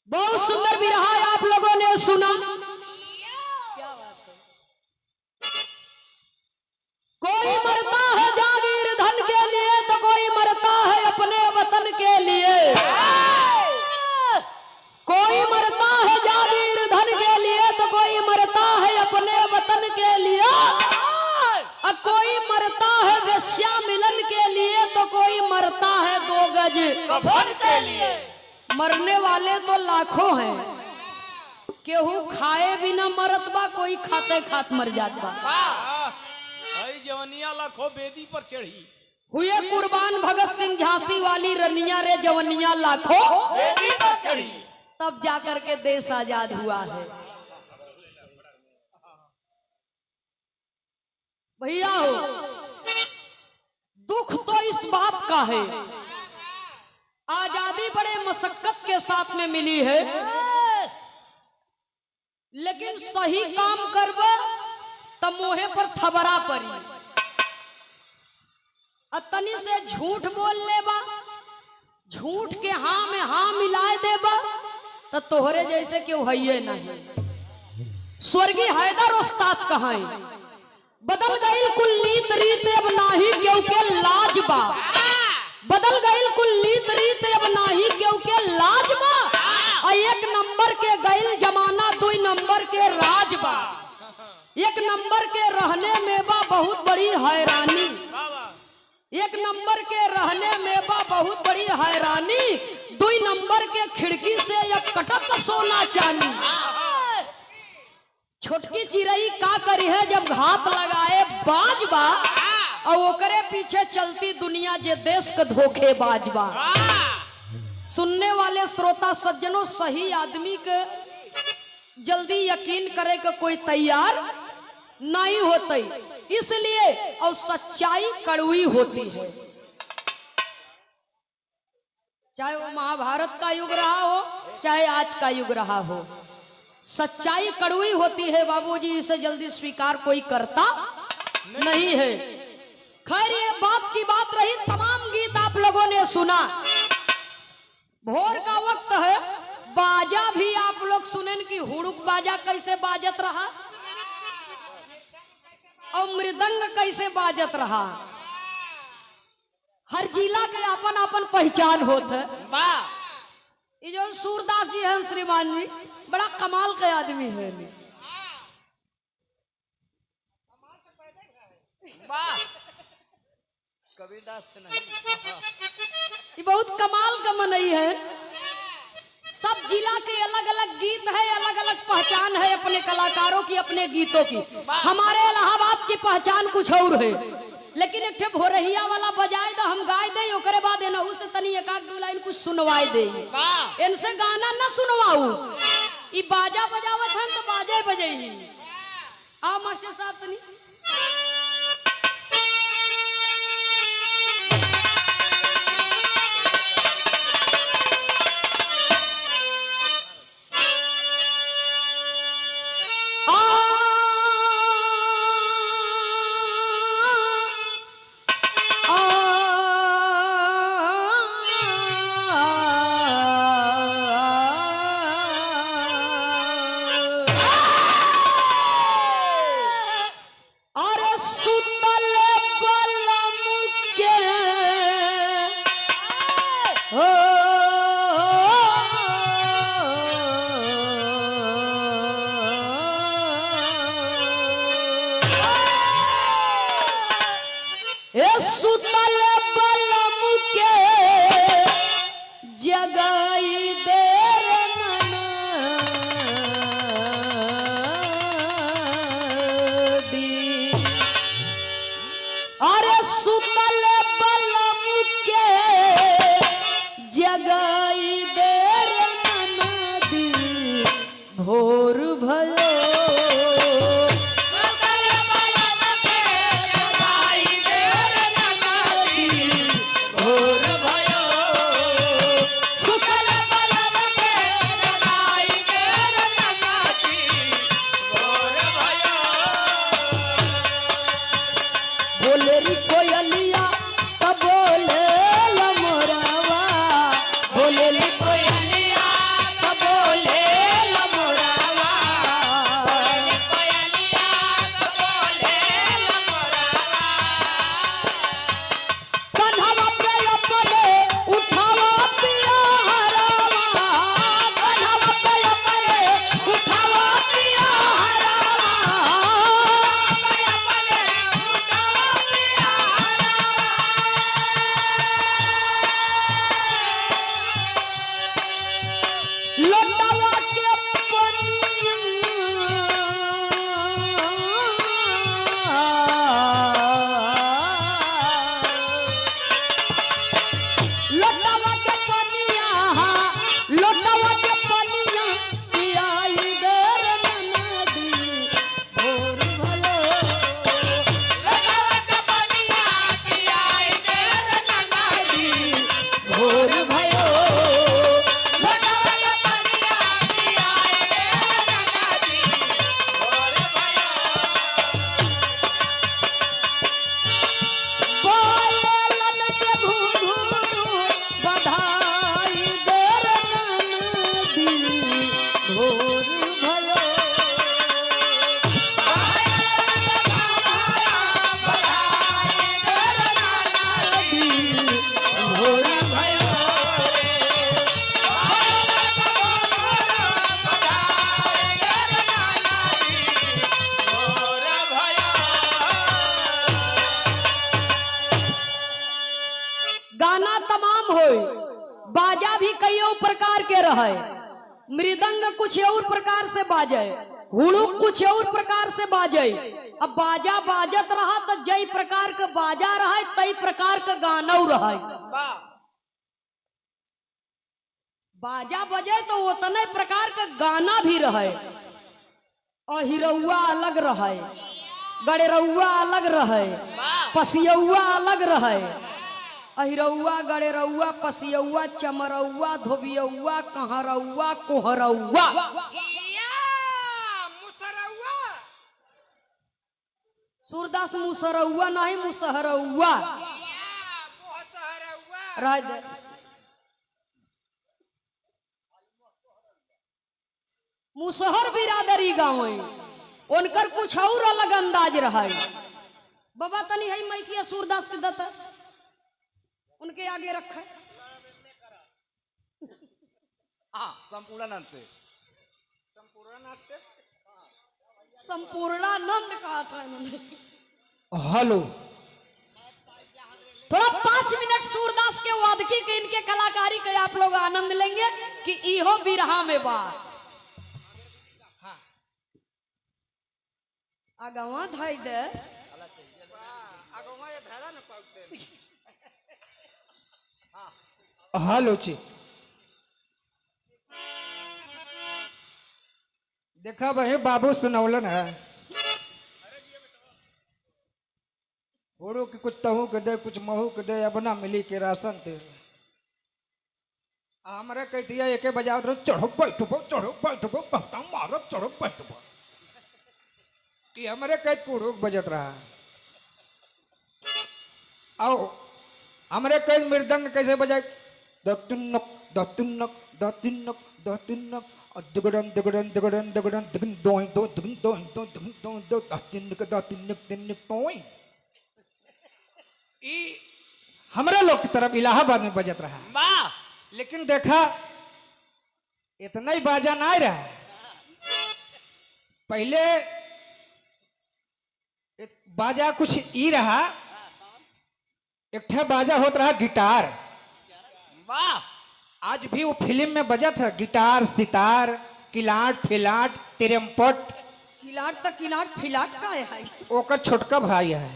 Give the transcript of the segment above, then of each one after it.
बहुत सुंदर विरहा आप लोगों ने सुना। कोई मरता है जागीर धन के लिए तो कोई मरता है अपने वतन के लिए। कोई मरता है जागीर धन के लिए तो कोई मरता है अपने वतन के लिए। और कोई मरता है वेश्या मिलन के लिए तो कोई मरता है 2 गज कफन के लिए। मरने वाले तो लाखों हैं, केहू खाए बिना मरत बा, कोई खाते खात मर जात बा। जवनिया लाखों बेदी पर चढ़ी हुए कुर्बान भगत सिंह झांसी वाली रनिया रे जवनिया लाखों बेदी पर चढ़ी, तब जाकर के देश आजाद हुआ है। भैया हो, दुख तो इस बात का है, आजादी बड़े मशक्कत के साथ में मिली है, लेकिन सही काम करब तब मोहे पर थबरा पड़ी। तनी से झूठ बोल लेबा, झूठ के हाँ में हाँ मिलाए देबा तो तोहरे जैसे क्यों है नहीं। स्वर्गीय हैदर उस्ताद कहाँ है? बदल गई कुल नीत रीत अब नाही क्योंकि लाज बा। बदल गई कुल नीत रीत अब नाही क्योंकि लाज बा। 1 नंबर के गईल जमाना 2 नंबर के राज बा। 1 नंबर के रहने में बा बहुत बड़ी हैरानी। 1 नंबर के रहने में बा बहुत बड़ी हैरानी। 2 नंबर के खिड़की से अब कटक सोना चांदी। छोटकी चिड़ई का करी है जब घात लगाए बाज बा, और ओकरे पीछे चलती दुनिया जे देश के धोखे बाज बा। सुनने वाले श्रोता सज्जनों, सही आदमी के जल्दी यकीन करे के कोई तैयार नहीं होती, इसलिए और सच्चाई कड़वी होती है। चाहे वो महाभारत का युग रहा हो, चाहे आज का युग रहा हो, सच्चाई कड़वी होती है बाबूजी, इसे जल्दी स्वीकार कोई करता नहीं है। खैर, ये बात की बात रही। तमाम गीत आप लोगों ने सुना। भोर का वक्त है, बाजा भी आप लोग सुनेन कि हुड़ुक बाजा कैसे बाजत रहा और मृदंग कैसे बाजत रहा। हर जिला के अपन अपन पहचान होता है। ये जो सूरदास जी हैं श्रीमान जी, बड़ा कमाल के आदमी है। कबीरदास से नहीं, ये बहुत कमाल का मनई है। सब जिला के अलग अलग गीत है, अलग अलग पहचान है अपने कलाकारों की, अपने गीतों की। हमारे इलाहाबाद की पहचान कुछ और है, लेकिन एक भोरहिया वाला बजाए तो हम गाय दे, ओकरे बाद एनहु से तनी 1-2 लाइन कुछ सुनवाए दे। इनसे गाना न सुनवाऊ, ई बाजा बजावत हैं तो बाजे बजाई। आओ मास्टर साहब तनी। सुतल बलम के जगाई देर नदी। अरे सुतल बलम के जगाई देर नदी, भोर भयो लोटावा के पनिया लोटावा के पनिया लोटावा के पनिया पियाई देर नदी भोर भयो लोटावा के पनिया पियाई देर नदी भोर भयो लोटावा के पनिया पियाई देर नदी भोर भयो बोलन के घुंघरू बधाई देर नदी भोर भयो बधाई देर नदी भोर भयो गाना तमाम होय बाजा भी कई प्रकार के रहे मृदंग कुछ और प्रकार से बाजे हुड़ुक कुछ और प्रकार से बाजे अब बाजा बाजत रहा तो जई प्रकार का बाजा रहा तई प्रकार का गाना रहा वाह बाजा बजे तो उतने प्रकार का गाना भी रहे और हिरौआ अलग रहे गड़ेरौआ अलग रहे पसियौआ अलग रहे अहिरौआ गड़ेरौआ पसियौआ चमरौआ धोबियौआ कहरौआ कोहरौआ मुसरौआ सूरदास मुसरौआ नहीं मुसहरौआ मुसहरौआ रह दे मुसहर बिरादरी गाँव उनकर कुछ और अलग अंदाज रहा बाबा तनी है मैकिया सूरदास के दत्ता उनके आगे रखे हाँ संपूर्णानंद से संपूर्णानंद कहा था इन्होंने हेलो थोड़ा 5 मिनट सूरदास के वादकी के इनके कलाकारी के आप लोग आनंद लेंगे कि इहो बिरहा में बा आगवा धाई दे हेलो ची देखा भाई बाबू सुनौलन है ओड़ो के कुछ तहू के दे कुछ महू के दे अब ना मिली के राशन दे हमारे कहतिया एके बजाओ तो चढ़ो बैठो बस्ता मारो चढ़ो बैठो कि हमारे कह कुड़ुक बजत रहा आओ हमारे कई मृदंग कैसे बजाए दतुन्नक दतुन्नक दतुन्नक दतुन्नक दुगड़न दुगड़न दुगड़न दुगड़न दुगन दोई दो दुगन दोई दो दुगन दोई दो दतुन्नक दतुन्नक तिन्नक दोई ई हमारे लोग की तरफ इलाहाबाद में बजत रहा वाह लेकिन देखा इतना ही बाजा ना रहा पहले बाजा कुछ ई रहा एक ठे बाजा होता रहा गिटार वाह आज भी वो फिल्म में बजा था गिटार सितार किलाट फिलाट तिरमपट किलाट तक किलाट फिलाट का है ओकर छोटका भाई है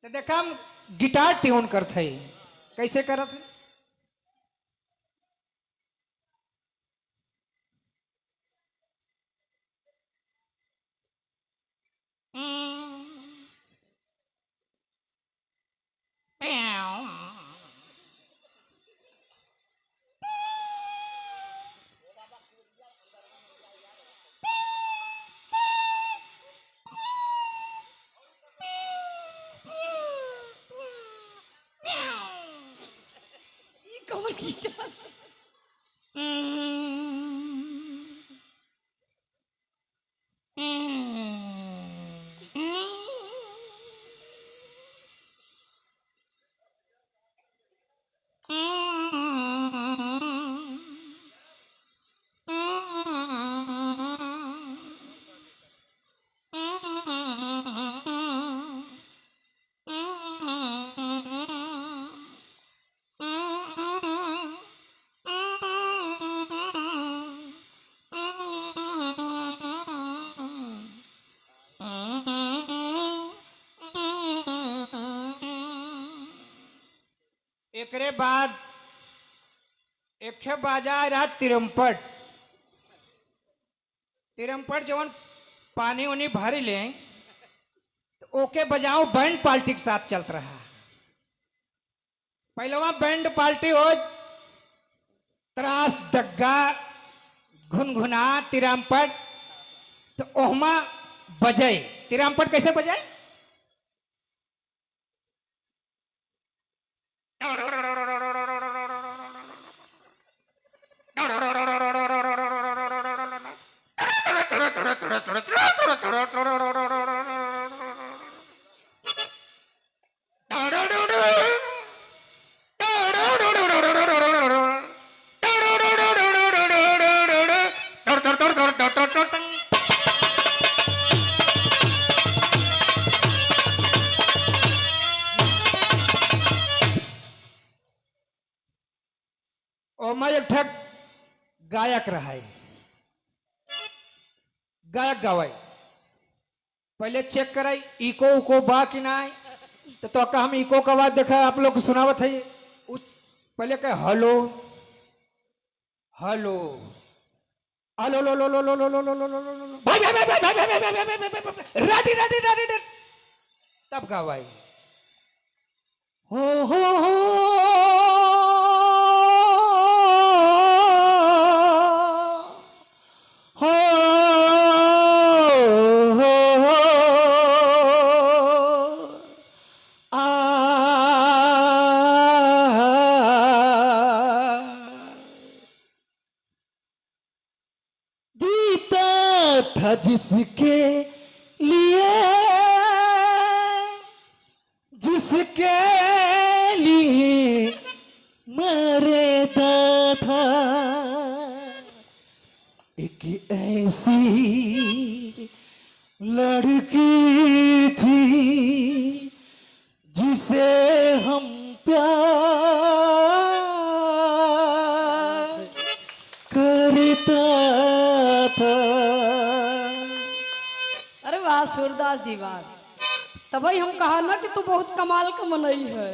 तो देखा हम गिटार ट्यून करते कैसे करत है कौन गिटार एकरे बाद एक बाजा रहा तिरमपट। तिरमपट जवन पानी उनी भरी ले तो ओके बजाओ बैंड पार्टी के साथ चलत रहा। पहलवा बैंड पार्टी हो त्रास डग्गा घुनघुना तिरमपट तो ओहमा बजाई। तिरमपट कैसे बजाए? ओमा एक ठग गायक रहा है। गायक गवाई पहले चेक कराई इको उको बा कि ना तो का हम इको का बात देखा आप लोग को सुनावत है। पहले कहे हेलो हेलो हेलो लो लो लो लो लो लो लो लो लो लो भाई भाई भाई भाई भाई भाई भाई भाई भाई राडी राडी राडी तब गवाई हो था जिसके लिए मरता था एक ऐसी लड़की थी जिसे हम प्यार करता था। अरे वाह सूरदास जी वाह। तभी हम कहा ना कि तू बहुत कमाल का मनई है।